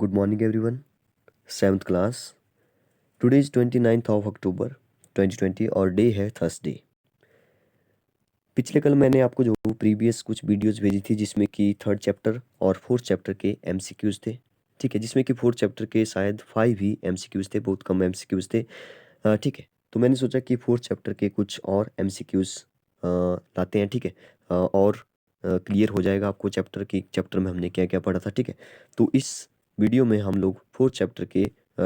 Good morning, everyone. 7th class. Today is 29th of October 2020 और day है Thursday. पिछले कल मैंने आपको जो प्रीवियस कुछ वीडियोस भेजी थी जिसमें कि थर्ड चैप्टर और फोर्थ चैप्टर के एमसीक्यूज थे। ठीक है, जिसमें कि फोर्थ चैप्टर के शायद 5 ही एमसीक्यूज थे, बहुत कम एमसीक्यूज थे। ठीक है, तो मैंने सोचा कि फोर्थ चैप्टर के कुछ और एमसीक्यूज लाते हैं। ठीक है, और क्लियर हो जाएगा आपको चैप्टर में हमने क्या क्या पढ़ा था। ठीक है, तो इस वीडियो में हम लोग फोर्थ चैप्टर के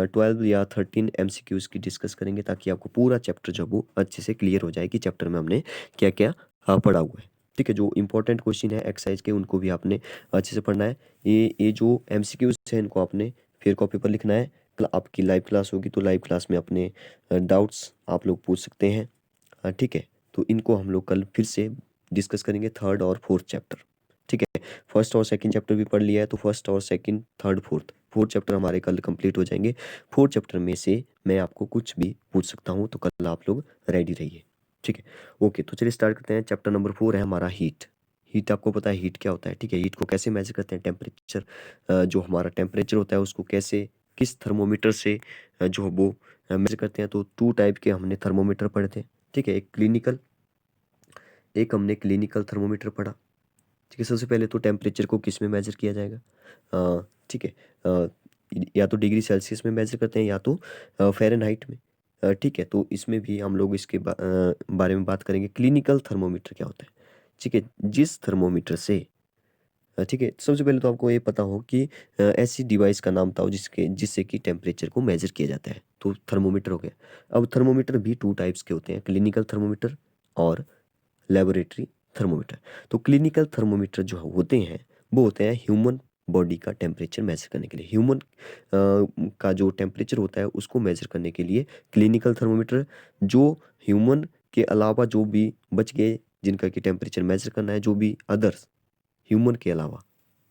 12 या 13 एमसीक्यूज की डिस्कस करेंगे ताकि आपको पूरा चैप्टर जो वो अच्छे से क्लियर हो जाए कि चैप्टर में हमने क्या क्या पढ़ा हुआ है। ठीक है, जो इंपॉर्टेंट क्वेश्चन है एक्सरसाइज के उनको भी आपने अच्छे से पढ़ना है। ये जो एमसीक्यूज है इनको आपने फिर कॉपी पर लिखना है। आपकी लाइव क्लास होगी तो लाइव क्लास में अपने डाउट्स आप लोग पूछ सकते हैं। ठीक है, तो इनको हम लोग कल फिर से डिस्कस करेंगे, थर्ड और फोर्थ चैप्टर। ठीक है, फर्स्ट और सेकंड चैप्टर भी पढ़ लिया है तो फर्स्ट और सेकंड थर्ड फोर्थ चैप्टर हमारे कल कंप्लीट हो जाएंगे। फोर्थ चैप्टर में से मैं आपको कुछ भी पूछ सकता हूँ, तो कल आप लोग रेडी रहिए। ठीक है, ओके, तो चलिए स्टार्ट करते हैं। चैप्टर नंबर 4 है हमारा हीट। हीट आपको पता है हीट क्या होता है। ठीक है, हीट को कैसे मेजर करते हैं, टेम्परेचर, जो हमारा टेम्परेचर होता है उसको कैसे किस थर्मोमीटर से जो वो मेजर करते हैं। तो 2 टाइप के हमने थर्मोमीटर पढ़े थे। ठीक है, एक हमने क्लिनिकल थर्मोमीटर पढ़ा। ठीक है, सबसे पहले तो टेम्परेचर को किस में मेजर किया जाएगा। ठीक है, या तो डिग्री सेल्सियस में मेजर करते हैं या तो फ़ारेनहाइट में। ठीक है, तो इसमें भी हम लोग इसके बारे में बात करेंगे। क्लिनिकल थर्मोमीटर क्या होता है। ठीक है, जिस थर्मोमीटर से ठीक है, सबसे पहले तो आपको ये पता हो कि ऐसी डिवाइस का नाम बताओ जिससे कि टेम्परेचर को मेजर किया जाता है। तो थर्मोमीटर हो गया। अब थर्मोमीटर भी 2 टाइप्स के होते हैं, क्लिनिकल थर्मोमीटर और लेबोरेटरी थर्मोमीटर। तो क्लिनिकल थर्मोमीटर जो होते हैं वो होते हैं ह्यूमन बॉडी का टेम्परेचर मेजर करने के लिए। ह्यूमन का जो टेम्परेचर होता है उसको मेजर करने के लिए क्लिनिकल थर्मोमीटर। जो ह्यूमन के अलावा जो भी बच गए जिनका कि टेम्परेचर मेजर करना है, जो भी अदर्स ह्यूमन के अलावा,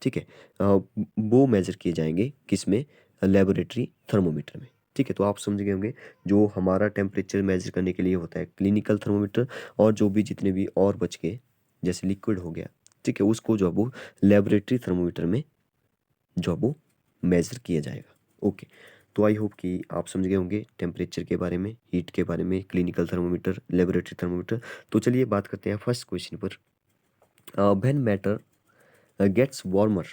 ठीक है, वो मेजर किए जाएंगे किस में, लेबोरेटरी थर्मोमीटर में। ठीक है, तो आप समझ गए होंगे जो हमारा टेम्परेचर मेजर करने के लिए होता है क्लिनिकल थर्मोमीटर, और जो भी जितने भी और बच गए जैसे लिक्विड हो गया, ठीक है, उसको जो है वो लेबोरेटरी थर्मोमीटर में जो है वो मेजर किया जाएगा। ओके, तो आई होप कि आप समझ गए होंगे टेम्परेचर के बारे में, हीट के बारे में, क्लिनिकल थर्मोमीटर, लेबोरेटरी थर्मोमीटर। तो चलिए बात करते हैं फर्स्ट क्वेश्चन पर। When matter gets warmer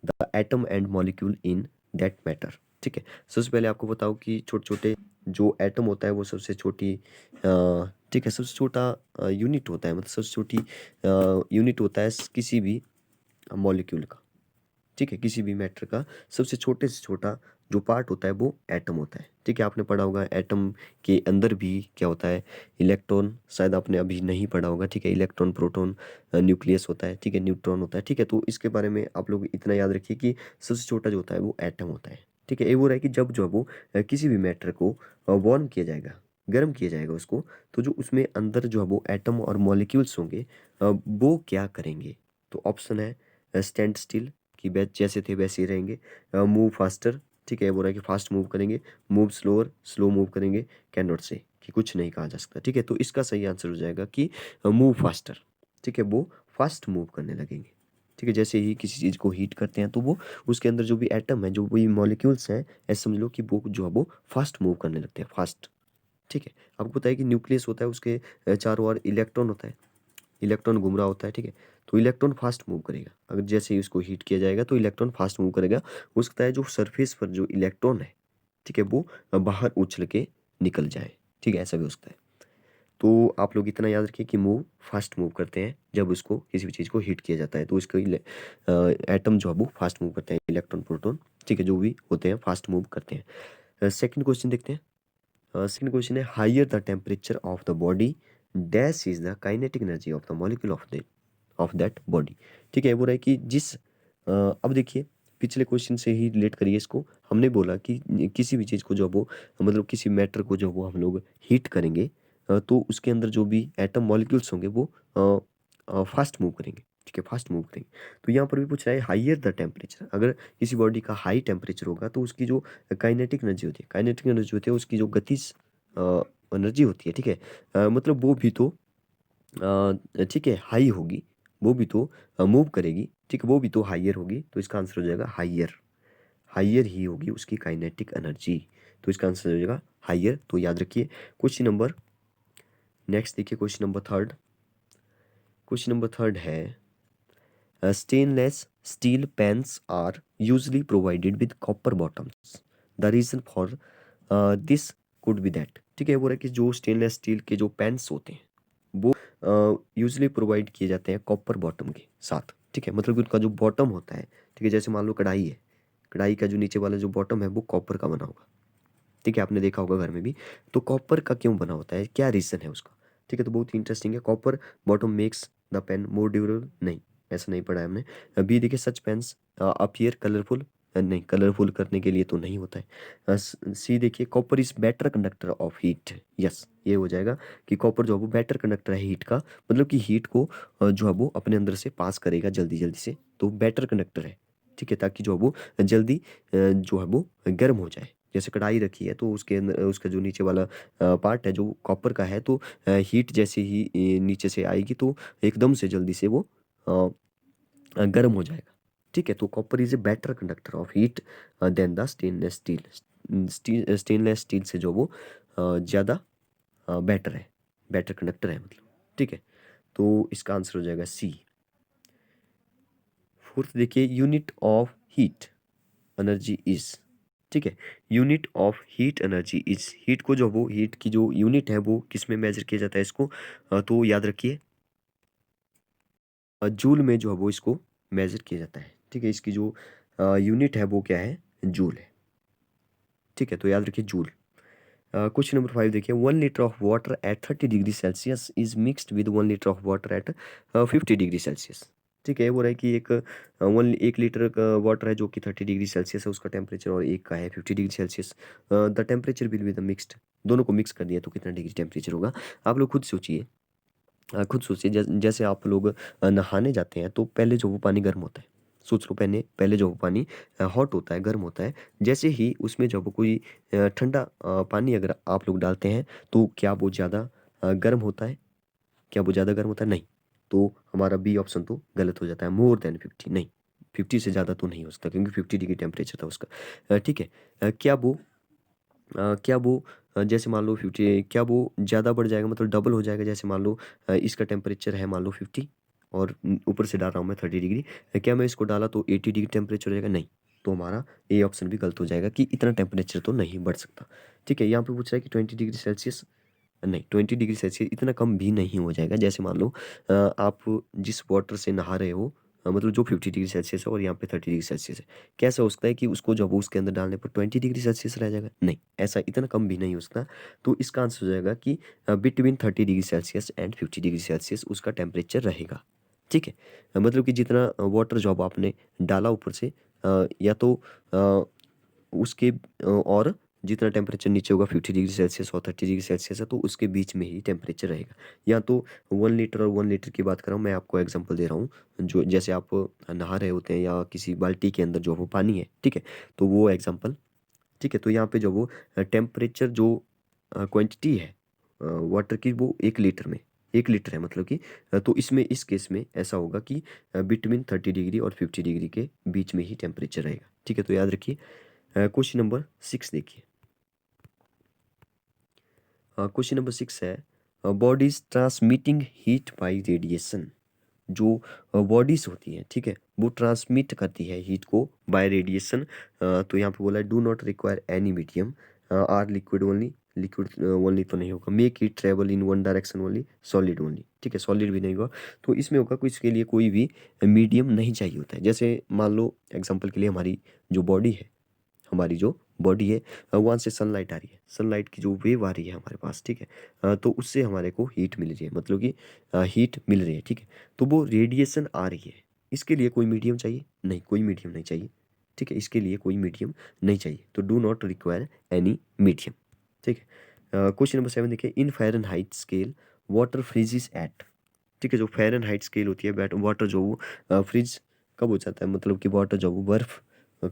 the atom and molecule in that matter। ठीक है, सबसे पहले आपको बताओ कि छोटे छोटे जो एटम होता है वो सबसे छोटी ठीक है, सबसे छोटा यूनिट होता है, मतलब सबसे छोटी यूनिट होता है किसी भी मॉलिक्यूल का। ठीक है, किसी भी मैटर का सबसे छोटे से छोटा जो पार्ट होता है वो एटम होता है। ठीक है, आपने पढ़ा होगा एटम के अंदर भी क्या होता है, इलेक्ट्रॉन, शायद आपने अभी नहीं पढ़ा होगा। ठीक है, इलेक्ट्रॉन, प्रोटॉन, न्यूक्लियस होता है। ठीक है, न्यूट्रॉन होता है। ठीक है, तो इसके बारे में आप लोग इतना याद रखिए कि सबसे छोटा जो होता है वो एटम होता है। ठीक है, ये वो रहा है कि जब जो है वो किसी भी मैटर को वार्म किया जाएगा, गर्म किया जाएगा उसको, तो जो उसमें अंदर जो है वो एटम और मॉलिक्यूल्स होंगे वो क्या करेंगे। तो ऑप्शन है स्टैंड स्टिल, कि जैसे थे वैसे ही रहेंगे। मूव फास्टर, ठीक है, बोल रहा है कि फास्ट मूव करेंगे। मूव स्लोअर, स्लो मूव करेंगे। कैन नॉट से, कि कुछ नहीं कहा जा सकता। ठीक है, तो इसका सही आंसर हो जाएगा कि मूव फास्टर। ठीक है, वो फास्ट मूव करने लगेंगे। ठीक है, जैसे ही किसी चीज़ को हीट करते हैं तो वो उसके अंदर जो भी एटम है, जो भी मॉलिक्यूल्स हैं, ऐसे समझ लो कि वो जो है वो फास्ट मूव करने लगते हैं, फास्ट। ठीक है, आपको पता है कि न्यूक्लियस होता है, उसके चारों ओर इलेक्ट्रॉन होता है, इलेक्ट्रॉन घूम रहा होता है। ठीक है, तो इलेक्ट्रॉन फास्ट मूव करेगा, अगर जैसे ही उसको हीट किया जाएगा तो इलेक्ट्रॉन फास्ट मूव करेगा। हो सकता है जो सरफेस पर जो इलेक्ट्रॉन है, ठीक है, वो बाहर उछल के निकल जाए। ठीक है, ऐसा भी हो सकता है। तो आप लोग इतना याद रखिए कि मूव फास्ट मूव करते हैं जब उसको किसी भी चीज़ को हीट किया जाता है, तो इसको एटम जो है वो फास्ट मूव करते हैं, इलेक्ट्रॉन, प्रोटॉन, ठीक है, जो भी होते हैं फास्ट मूव करते हैं। सेकेंड क्वेश्चन देखते हैं। सेकंड क्वेश्चन है higher the temperature of the body dash is the kinetic energy of the molecule of that body. ठीक है, वो रहा है कि अब देखिए पिछले क्वेश्चन से ही रिलेट करिए इसको। हमने बोला कि किसी भी चीज़ को जो वो, मतलब किसी मैटर को जो वो हम लोग हीट करेंगे, तो उसके अंदर जो भी एटम मॉलिक्यूल्स होंगे वो फास्ट मूव करेंगे। ठीक है, फास्ट मूव करेंगे। तो यहाँ पर भी पूछ रहा है हायर द टेम्परेचर, अगर किसी बॉडी का हाई टेम्परेचर होगा तो उसकी जो काइनेटिक एनर्जी होती है, काइनेटिक एनर्जी होती है उसकी जो गतिज एनर्जी होती है, ठीक है, मतलब वो भी तो ठीक है हाई होगी, वो भी तो मूव करेगी। ठीक है, वो भी तो हाइयर होगी, तो इसका आंसर हो जाएगा हाइयर। हायर ही होगी उसकी काइनेटिक एनर्जी। तो इसका आंसर हो जाएगा हायर। तो याद रखिए। क्वेश्चन नंबर नेक्स्ट देखिए, question number third. Question number third है stainless steel pans are usually provided with copper bottoms, the reason for this could be that. ठीक है, वो है कि जो स्टेनलेस स्टील के जो पैन्स होते हैं वो यूजली प्रोवाइड किए जाते हैं कॉपर बॉटम के साथ। ठीक है, मतलब कि उनका जो बॉटम होता है, ठीक है, जैसे मान लो कढ़ाई है, कढ़ाई का जो नीचे वाला जो बॉटम है वो कॉपर का बना होगा। ठीक है, आपने देखा होगा घर में भी। तो कॉपर का क्यों बना होता है, क्या रीज़न है उसका? ठीक है, तो बहुत ही इंटरेस्टिंग है। Copper bottom makes the pan more durable, नहीं ऐसा नहीं पढ़ा है हमने। बी देखिए, सच पेन्स अपीयर कलरफुल, नहीं कलरफुल करने के लिए तो नहीं होता है। सी देखिए, copper is better conductor of heat, yes ये हो जाएगा कि कॉपर जो है वो बेटर कंडक्टर है हीट का, मतलब कि हीट को जो है वो अपने अंदर से पास करेगा जल्दी जल्दी से, तो बेटर कंडक्टर है। ठीक है, ताकि जो है वो जल्दी जो है वो गर्म हो जाए। जैसे कढ़ाई रखी है तो उसके अंदर उसका जो नीचे वाला पार्ट है जो कॉपर का है, तो हीट जैसे ही नीचे से आएगी तो एकदम से जल्दी से वो गर्म हो जाएगा। ठीक है, तो copper is a better conductor of heat than the stainless steel. Stainless steel से जो वो ज़्यादा बेटर है, बेटर कंडक्टर है मतलब। ठीक है, तो इसका आंसर हो जाएगा सी। फोर्थ देखिए, unit of heat energy is. ठीक है, unit of heat energy is, heat को जो वो हीट की जो यूनिट है वो किस में मेजर किया जाता है इसको, तो याद रखिए जूल में जो है वो इसको मेजर किया जाता है। ठीक है, इसकी जो यूनिट है वो क्या है, जूल है। ठीक है, तो याद रखिए जूल। क्वेश्चन नंबर 5 देखिए, 1 litre of water at 30 degree Celsius is mixed with 1 litre of water at 50 degree Celsius. ठीक है, वो रहा है कि एक लीटर का वाटर है जो कि 30 डिग्री सेल्सियस है उसका टेम्परेचर, और एक का है 50 degree Celsius. The temperature will be the mixed, दोनों को मिक्स कर दिया तो कितना डिग्री टेम्परेचर होगा? आप लोग खुद सोचिए। खुद सोचिए, जैसे आप लोग नहाने जाते हैं तो पहले जो वो पानी गर्म होता है, सोच लो, पहले पहले जो वो पानी हॉट होता है, गर्म होता है। जैसे ही उसमें जब कोई ठंडा पानी अगर आप लोग डालते हैं तो क्या वो ज़्यादा गर्म होता है? क्या वो ज़्यादा गर्म होता है? नहीं। तो हमारा बी ऑप्शन तो गलत हो जाता है, मोर देन 50 नहीं, 50 से ज़्यादा तो नहीं हो सकता क्योंकि 50 डिग्री टेम्परेचर था उसका। ठीक है, क्या वो जैसे मान लो 50, क्या वो ज़्यादा बढ़ जाएगा, मतलब डबल हो जाएगा? जैसे मान लो इसका टेम्परेचर है मान लो 50 और ऊपर से डाल रहा हूँ मैं 30 डिग्री, क्या मैं इसको डाला तो 80 डिग्री टेम्परेचर हो जाएगा? नहीं। तो हमारा ए ऑप्शन भी गलत हो जाएगा कि इतना टेम्परेचर तो नहीं बढ़ सकता। ठीक है, यहाँ पे पूछ रहा है कि 20 डिग्री सेल्सियस, नहीं 20 डिग्री सेल्सियस इतना कम भी नहीं हो जाएगा। जैसे मान लो आप जिस वाटर से नहा रहे हो, मतलब जो 50 डिग्री सेल्सियस है और यहाँ पे 30 डिग्री सेल्सियस है, कैसा हो सकता है कि उसको जब वो उसके अंदर डालने पर 20 डिग्री सेल्सियस रह जाएगा? नहीं, ऐसा इतना कम भी नहीं हो सकता। तो इसका आंसर हो जाएगा कि between 30 degree Celsius and 50 degree Celsius उसका टेम्परेचर रहेगा। ठीक है, मतलब कि जितना वाटर जब आपने डाला ऊपर से या तो अ, उसके और जितना टेम्परेचर नीचे होगा 50 डिग्री सेल्सियस और 30 डिग्री सेल्सियस है तो उसके बीच में ही टेम्परेचर रहेगा। या तो 1 लीटर और 1 लीटर की बात कर रहा हूँ मैं, आपको एग्जांपल दे रहा हूँ। जो जैसे आप नहा रहे होते हैं या किसी बाल्टी के अंदर जो वो पानी है, ठीक है, तो वो एग्जांपल। ठीक है, तो यहाँ पे जो वो टेम्परेचर जो क्वांटिटी है वाटर की वो 1 लीटर में 1 लीटर है, मतलब कि तो इसमें इस केस में ऐसा होगा कि बिटवीन 30 डिग्री और 50 डिग्री के बीच में ही टेम्परेचर रहेगा। ठीक है, तो याद रखिए। क्वेश्चन नंबर 6 देखिए। क्वेश्चन नंबर 6 है bodies transmitting heat bye radiation. जो बॉडीज होती हैं, ठीक है, वो ट्रांसमिट करती है हीट को बाय रेडिएशन। तो यहाँ पे बोला है do not require any medium or liquid only, liquid only तो नहीं होगा, make it travel in one direction only, solid only. ठीक है, सॉलिड भी नहीं होगा। तो इसमें होगा कुछ के लिए कोई भी मीडियम नहीं चाहिए होता है। जैसे मान लो एग्जाम्पल के लिए हमारी जो बॉडी है, हमारी जो बॉडी है वहाँ से सनलाइट आ रही है, सनलाइट की जो वेव आ रही है हमारे पास, ठीक है, तो उससे हमारे को हीट मिल रही है, मतलब कि हीट मिल रही है। ठीक है, तो वो रेडिएशन आ रही है, इसके लिए कोई मीडियम चाहिए? नहीं, कोई मीडियम नहीं चाहिए। ठीक है, इसके लिए कोई मीडियम नहीं चाहिए, तो do not require any medium. ठीक है, क्वेश्चन नंबर 7 देखिए, in Fahrenheit scale water freezes at. ठीक है, जो फ़ारेनहाइट स्केल होती है बैट वाटर जो फ्रीज कब हो जाता है, मतलब कि वाटर जो वो बर्फ़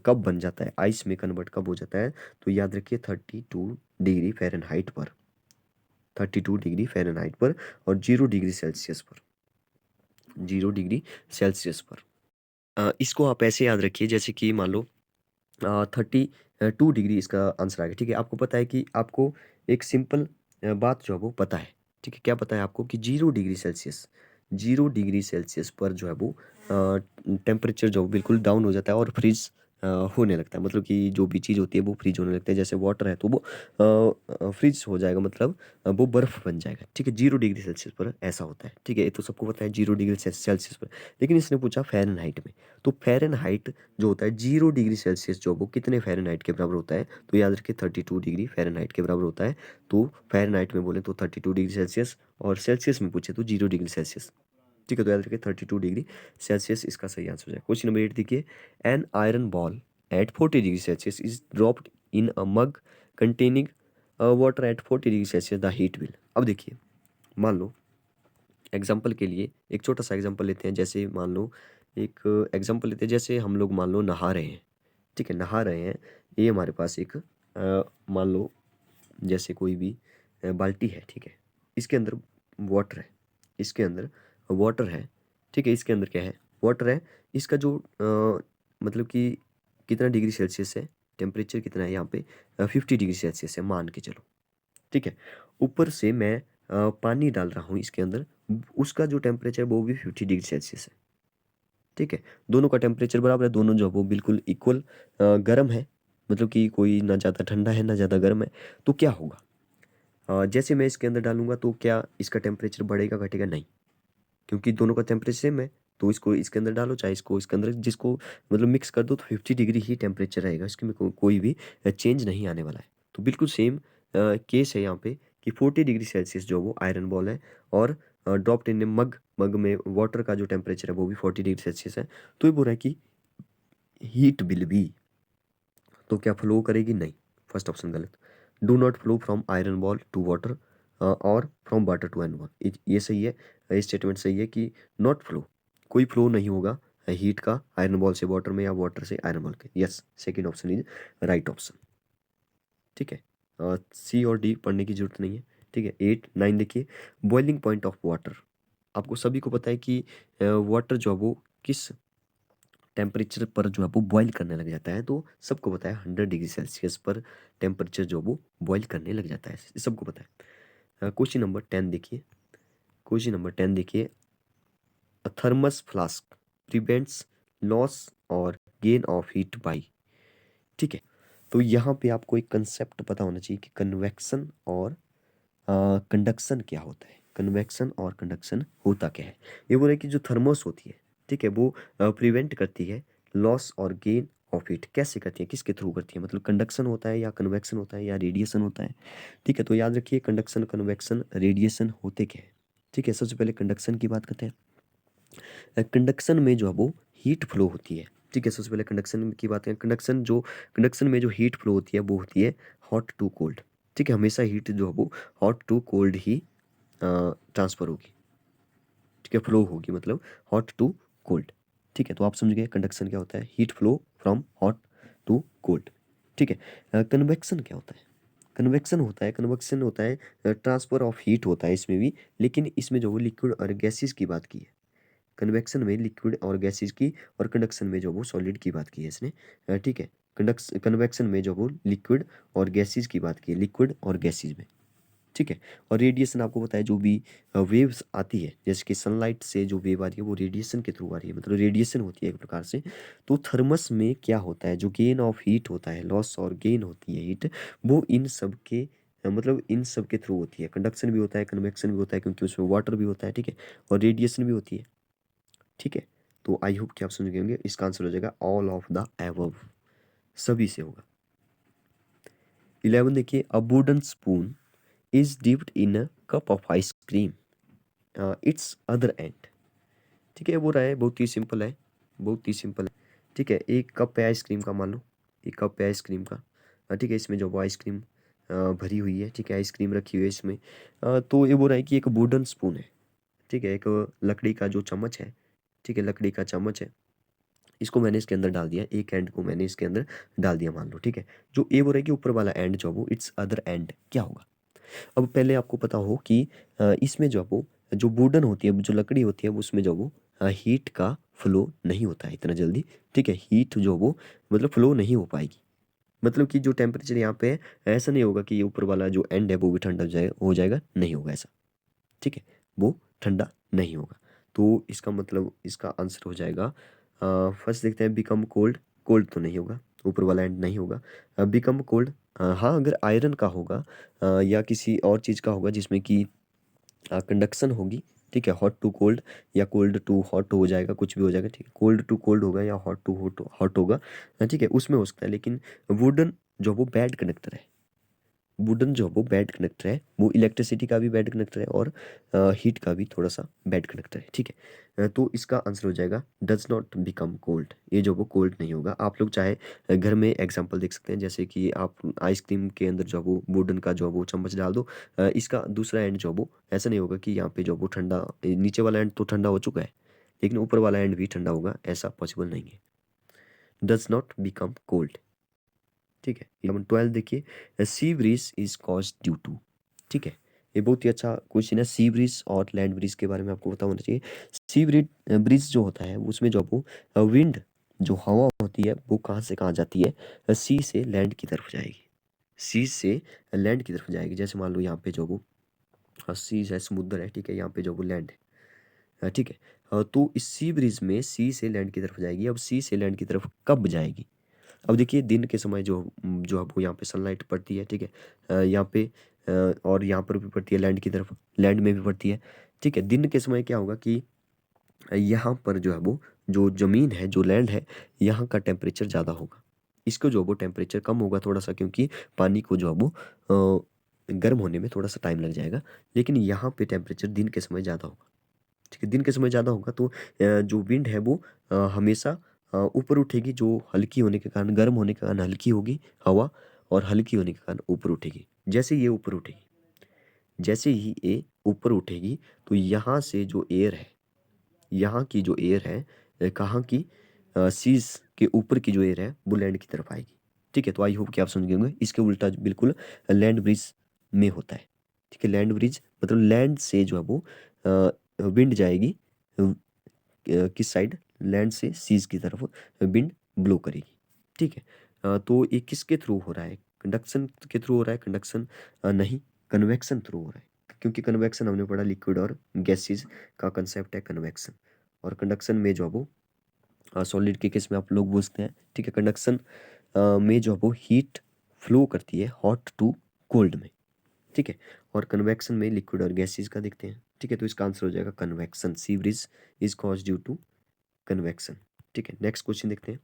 कब बन जाता है, आइस में कन्वर्ट कब हो जाता है? तो याद रखिए 32 डिग्री फ़ारेनहाइट पर, 32 डिग्री फ़ारेनहाइट पर और 0 डिग्री सेल्सियस पर, 0 डिग्री सेल्सियस पर। इसको आप ऐसे याद रखिए जैसे कि मान लो 32 डिग्री इसका आंसर आ गया। ठीक है, आपको पता है कि आपको एक सिंपल बात जो है वो पता है। ठीक है, क्या पता है आपको कि 0 डिग्री सेल्सियस, 0 डिग्री सेल्सियस पर जो है वो टेम्परेचर जो बिल्कुल डाउन हो जाता है और फ्रीज होने लगता है। मतलब कि जो भी चीज़ होती है वो फ्रीज होने लगता है। जैसे वाटर है तो वो फ्रीज हो जाएगा, मतलब वो बर्फ़ बन जाएगा। ठीक है, 0 डिग्री सेल्सियस पर ऐसा होता है। ठीक है, ये तो सबको पता है 0 डिग्री सेल्सियस पर। लेकिन इसने पूछा फ़ारेनहाइट में। तो फ़ारेनहाइट जो होता है 0 डिग्री सेल्सियस जो वो कितने फ़ारेनहाइट के बराबर होता है? तो याद रखिए 32 डिग्री फ़ारेनहाइट के बराबर होता है। तो फ़ारेनहाइट में बोले तो 32 डिग्री सेल्सियस, और सेल्सियस में पूछे तो 0 डिग्री सेल्सियस। ठीक है, तो याद रखिए 32 डिग्री सेल्सियस इसका सही आंसर हो जाएगा। क्वेश्चन नंबर 8 देखिए, an iron ball at 40 degree Celsius is dropped in a mug containing water at 40 degree Celsius, the heat will. अब देखिए, मान लो एग्जाम्पल के लिए एक छोटा सा एग्जाम्पल लेते हैं। जैसे मान लो एक एग्जाम्पल लेते हैं, जैसे हम लोग मान लो नहा रहे हैं। ठीक है, नहा रहे हैं। ये हमारे पास एक मान लो जैसे कोई भी बाल्टी है। ठीक है, इसके अंदर वाटर है, इसके अंदर वाटर है। ठीक है, इसके अंदर क्या है? वाटर है। इसका जो मतलब कि कितना डिग्री सेल्सियस है, टेम्परेचर कितना है यहाँ पे? 50 डिग्री सेल्सियस है मान के चलो। ठीक है, ऊपर से मैं पानी डाल रहा हूँ इसके अंदर, उसका जो टेम्परेचर है वो भी 50 डिग्री सेल्सियस है। ठीक है, दोनों का टेम्परेचर बराबर है, दोनों जो है वो बिल्कुल इक्वल गर्म है। मतलब कि कोई ना ज़्यादा ठंडा है ना ज़्यादा गर्म है। तो क्या होगा? जैसे मैं इसके अंदर डालूंगा तो क्या इसका टेम्परेचर बढ़ेगा घटेगा? नहीं, क्योंकि दोनों का टेम्परेचर सेम है। तो इसको इसके अंदर डालो चाहे इसको इसके अंदर, जिसको मतलब मिक्स कर दो तो 50 डिग्री ही टेम्परेचर रहेगा। इसके में कोई भी चेंज नहीं आने वाला है। तो बिल्कुल सेम केस है यहाँ पे कि 40 डिग्री सेल्सियस जो वो आयरन बॉल है, और ड्रॉप्ड इन मग, मग में वाटर का जो टेम्परेचर है वो भी 40 डिग्री सेल्सियस है। तो ये बोल रहा है कि हीट विल बी, तो क्या फ्लो करेगी? नहीं, फर्स्ट ऑप्शन गलत। Do not flow from iron ball to water और from water to iron ball, ये सही है। ये स्टेटमेंट सही है कि नॉट फ्लो, कोई फ्लो नहीं होगा हीट का आयरन बॉल से वाटर में या वाटर से आयरन बॉल के। Yes, second option is right option. ठीक है, सी और डी पढ़ने की जरूरत नहीं है। ठीक है, 8 9 देखिए, बॉइलिंग पॉइंट ऑफ वाटर। आपको सभी को पता है कि वाटर जो है वो किस टेम्परेचर पर जो है वो बॉईल करने लग जाता है। तो सबको पता है 100 डिग्री सेल्सियस पर टेम्परेचर जो वो बॉईल करने लग जाता है, ये सबको पता है। क्वेश्चन नंबर 10 देखिए, क्वेश्चन नंबर 10 देखिए, अ थर्मस फ्लास्क प्रिवेंट्स लॉस और गेन ऑफ हीट बाई। ठीक है, तो यहाँ पे आपको एक कंसेप्ट पता होना चाहिए कि कन्वेक्शन और कंडक्शन क्या होता है। कन्वेक्शन और कंडक्शन होता क्या है? ये बोल रहे कि जो थर्मोस होती है, ठीक है, वो प्रिवेंट करती है लॉस और गेन ऑफ हीट। कैसे करती है, किसके थ्रू करती है? मतलब कंडक्शन होता है या कन्वेक्शन होता है या रेडिएशन होता है? ठीक है, तो याद रखिए कंडक्शन, कन्वेक्शन, रेडिएशन होते क्या है। ठीक है, सबसे पहले कंडक्शन की बात करते हैं। कंडक्शन में जो है वो हीट फ्लो होती है। ठीक है, सबसे पहले कंडक्शन की बात करें। कंडक्शन में जो हीट फ्लो होती है वो होती है हॉट टू कोल्ड। ठीक है, हमेशा हीट जो है वो हॉट टू कोल्ड ही ट्रांसफर होगी। ठीक है, फ्लो होगी, मतलब हॉट टू कोल्ड। ठीक है, तो आप समझ गए कंडक्शन क्या होता है? Heat flow from hot to cold. ठीक है, कन्वेक्शन क्या होता है? कन्वेक्शन होता है ट्रांसफर ऑफ हीट होता है इसमें भी, लेकिन इसमें जो वो लिक्विड और गैसेस की बात की है। कन्वेक्शन में लिक्विड और गैसेस की, और कंडक्शन में जो वो सॉलिड की बात की है इसने। ठीक है, कन्वेक्शन में जो वो लिक्विड और गैसेस की बात की है, लिक्विड और गैसेस में। ठीक है, और रेडिएशन आपको पता है जो भी वेव्स आती है, जैसे कि सनलाइट से जो वेव आ रही है वो रेडिएशन के थ्रू आ रही है, मतलब रेडिएशन होती है एक प्रकार से। तो थर्मस में क्या होता है, जो गेन ऑफ हीट होता है, लॉस और गेन होती है हीट, वो इन सब के मतलब इन सब के थ्रू होती है। कंडक्शन भी होता है, कन्वेक्शन भी होता है, क्योंकि उसमें वाटर भी होता है। ठीक है, और रेडिएशन भी होती है। ठीक है, तो आई होप कि आप समझ गए होंगे। इसका आंसर हो जाएगा ऑल ऑफ द एबव, सभी से होगा। 11 देखिए, a wooden spoon is dipped in a cup of ice cream, it's other and. ठीक है, वो रहा है बहुत ही सिंपल है, बहुत ही सिंपल है। ठीक है, एक कप है आइसक्रीम का, मान लो एक कप है आइसक्रीम का। ठीक है, इसमें जो वो आइसक्रीम भरी हुई है, ठीक है, आइसक्रीम रखी हुई है इसमें। तो ये बोल रहा है कि एक वुडन स्पून है। ठीक है, एक लकड़ी का जो चम्मच है, ठीक है, लकड़ी का चम्मच है, इसको मैंने इसके अंदर डाल दिया, एक एंड को मैंने इसके अंदर डाल दिया मान लो। ठीक है, जो ए बोल रहा है कि ऊपर वाला एंड जो वो इट्स अदर एंड क्या होगा? अब पहले आपको पता हो कि इसमें जो वो जो वुडन होती है, जो लकड़ी होती है, उसमें जो वो हीट का फ्लो नहीं होता है इतना जल्दी, ठीक है। हीट जो वो मतलब फ्लो नहीं हो पाएगी, मतलब कि जो टेम्परेचर यहाँ पे है, ऐसा नहीं होगा कि ये ऊपर वाला जो एंड है वो भी ठंडा हो जाएगा, नहीं होगा ऐसा, ठीक है। वो ठंडा नहीं होगा। तो इसका मतलब इसका आंसर हो जाएगा फर्स्ट देखते हैं, बिकम कोल्ड। कोल्ड तो नहीं होगा, ऊपर वाला एंड नहीं होगा। बिकम कोल्ड, हाँ अगर आयरन का होगा या किसी और चीज़ का होगा जिसमें कि कंडक्शन होगी, ठीक है। हॉट टू कोल्ड या कोल्ड टू हॉट हो जाएगा, कुछ भी हो जाएगा, ठीक है। कोल्ड टू कोल्ड होगा या हॉट टू हॉट होगा, ठीक है, उसमें हो सकता है। लेकिन वुडन जो वो बैड कंडक्टर है, वुडन जो वो बैड कंडक्टर है, वो इलेक्ट्रिसिटी का भी बैड कंडक्टर है और हीट का भी थोड़ा सा बैड कंडक्टर है, ठीक है। तो इसका आंसर हो जाएगा डज नॉट बिकम कोल्ड, ये जो वो कोल्ड नहीं होगा। आप लोग चाहे घर में एग्जांपल देख सकते हैं, जैसे कि आप आइसक्रीम के अंदर जो वो वुडन का जो वो चम्मच डाल दो, इसका दूसरा एंड जो वो ऐसा नहीं होगा कि यहाँ पे जो वो ठंडा, नीचे वाला एंड तो ठंडा हो चुका है लेकिन ऊपर वाला एंड भी ठंडा होगा, ऐसा पॉसिबल नहीं है। डज नॉट बिकम कोल्ड, ठीक है। 11 12 देखिए, sea breeze is cause due to, ठीक है। ये बहुत ही अच्छा क्वेश्चन है। सी ब्रीज और लैंड ब्रीज के बारे में आपको पता होना चाहिए। सी ब्रीज ब्रीज जो होता है उसमें जो वो विंड जो हवा होती है वो कहाँ से कहाँ जाती है, सी से लैंड की तरफ जाएगी, सी से लैंड की तरफ जाएगी। जैसे मान लो यहाँ पे जो वो सी है, समुद्र है, ठीक है, यहाँ पे जो वो लैंड है, ठीक है। तो इस सी ब्रिज में सी से लैंड की तरफ जाएगी। अब सी से लैंड की तरफ कब जाएगी? अब देखिए दिन के समय जो अब यहाँ पे सनलाइट पड़ती है, ठीक है, यहाँ पे और यहाँ पर भी पड़ती है, लैंड की तरफ, लैंड में भी पड़ती है, ठीक है। दिन के समय क्या होगा कि यहाँ पर जो है वो जो ज़मीन है, जो लैंड है, यहाँ का टेम्परेचर ज़्यादा होगा, इसको जो वो टेम्परेचर कम होगा थोड़ा सा, क्योंकि पानी को जो है वो गर्म होने में थोड़ा सा टाइम लग जाएगा। लेकिन यहाँ पे टेम्परेचर दिन के समय ज़्यादा होगा, ठीक है। दिन के समय ज़्यादा होगा तो जो विंड है वो हमेशा ऊपर उठेगी, जो हल्की होने के कारण, गर्म होने के कारण हल्की होगी हवा, और हल्की होने के कारण ऊपर उठेगी। जैसे ये ऊपर उठेगी, जैसे ही ये ऊपर उठेगी तो यहाँ से जो एयर है, यहाँ की जो एयर है, कहाँ की, सीज के ऊपर की जो एयर है वो लैंड की तरफ आएगी, ठीक है। तो आई होप कि आप समझ गए होंगे। इसके उल्टा बिल्कुल लैंड ब्रिज में होता है, ठीक है। लैंड ब्रिज मतलब लैंड से जो है वो विंड जाएगी किस साइड, लैंड से सीज की तरफ विंड ब्लो करेगी, ठीक है। तो ये किसके थ्रू हो रहा है? कंडक्शन के थ्रू हो रहा है? कंडक्शन नहीं, कन्वेक्शन थ्रू हो रहा है, क्योंकि कन्वेक्शन हमने पढ़ा लिक्विड और गैसेज का कंसेप्ट है कन्वेक्शन। और कंडक्शन में जो है वो सॉलिड के केस में आप लोग पूछते हैं, ठीक है। कंडक्शन में जो है वो हीट फ्लो करती है हॉट टू कोल्ड में, ठीक है। और कन्वेक्शन में लिक्विड और गैसेज का देखते हैं, ठीक है। तो इसका आंसर हो जाएगा convection, sea breeze is cause due to convection, ठीक है। नेक्स्ट क्वेश्चन देखते हैं,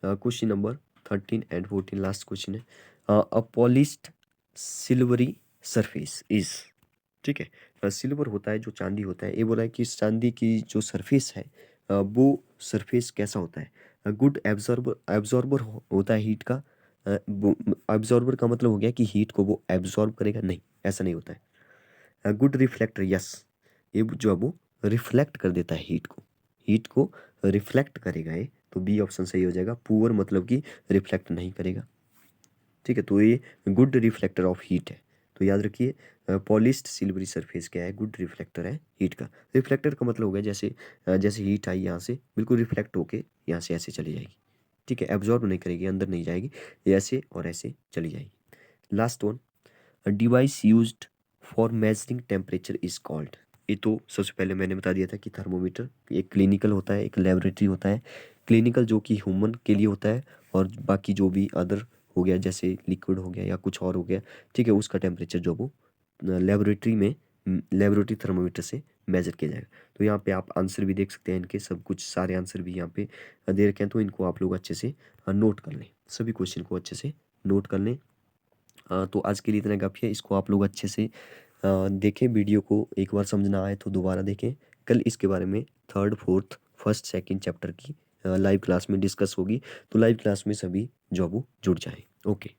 question number 13 and 14, last question है। A polished silvery surface is, ठीक है। सिल्वर होता है जो चांदी होता है, ये बोला है कि इस चांदी की जो सरफेस है वो सरफेस कैसा होता है? गुड एब्जॉर्बर, एब्जॉर्बर होता है हीट का। एब्जॉर्बर का मतलब हो गया कि हीट को वो एब्जॉर्ब करेगा, नहीं, ऐसा नहीं होता है। गुड रिफ्लेक्टर, यस, ये जो है वो रिफ्लेक्ट कर देता है हीट को, हीट को रिफ्लेक्ट करेगा ये, तो बी ऑप्शन सही हो जाएगा। पुअर मतलब कि रिफ्लेक्ट नहीं करेगा, ठीक है। तो ये गुड रिफ्लेक्टर ऑफ हीट है। तो याद रखिए पॉलिश्ड सिल्वरी सरफेस क्या है? गुड रिफ्लेक्टर है हीट का। रिफ्लेक्टर का मतलब हो गया जैसे जैसे हीट आई यहाँ से बिल्कुल रिफ्लेक्ट होके यहाँ से ऐसे चली जाएगी, ठीक है। एब्जॉर्ब नहीं करेगी, अंदर नहीं जाएगी, ये ऐसे और ऐसे चली जाएगी। Last one, device used for measuring temperature is called. ये तो सबसे पहले मैंने बता दिया था कि थर्मोमीटर एक क्लिनिकल होता है, एक लेबोरेटरी होता है। क्लिनिकल जो कि ह्यूमन के लिए होता है, और बाकी जो भी अदर हो गया जैसे लिक्विड हो गया या कुछ और हो गया, ठीक है, उसका टेम्परेचर जो वो लेबोरेटरी में लेबोरेटरी थर्मोमीटर से मेजर किया जाएगा। तो यहाँ पे आप आंसर भी देख सकते हैं, इनके सब कुछ सारे आंसर भी यहाँ पे दे रखे हैं, तो इनको आप लोग अच्छे से नोट कर लें, सभी क्वेश्चन को अच्छे से नोट कर लें। तो आज के लिए इतना काफ़ी है, इसको आप लोग अच्छे से देखें, वीडियो को एक बार समझ ना आए तो दोबारा देखें। कल इसके बारे में third fourth first second chapter की लाइव क्लास में डिस्कस होगी, तो लाइव क्लास में सभी जो वो जुड़ जाएं। Okay,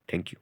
thank you.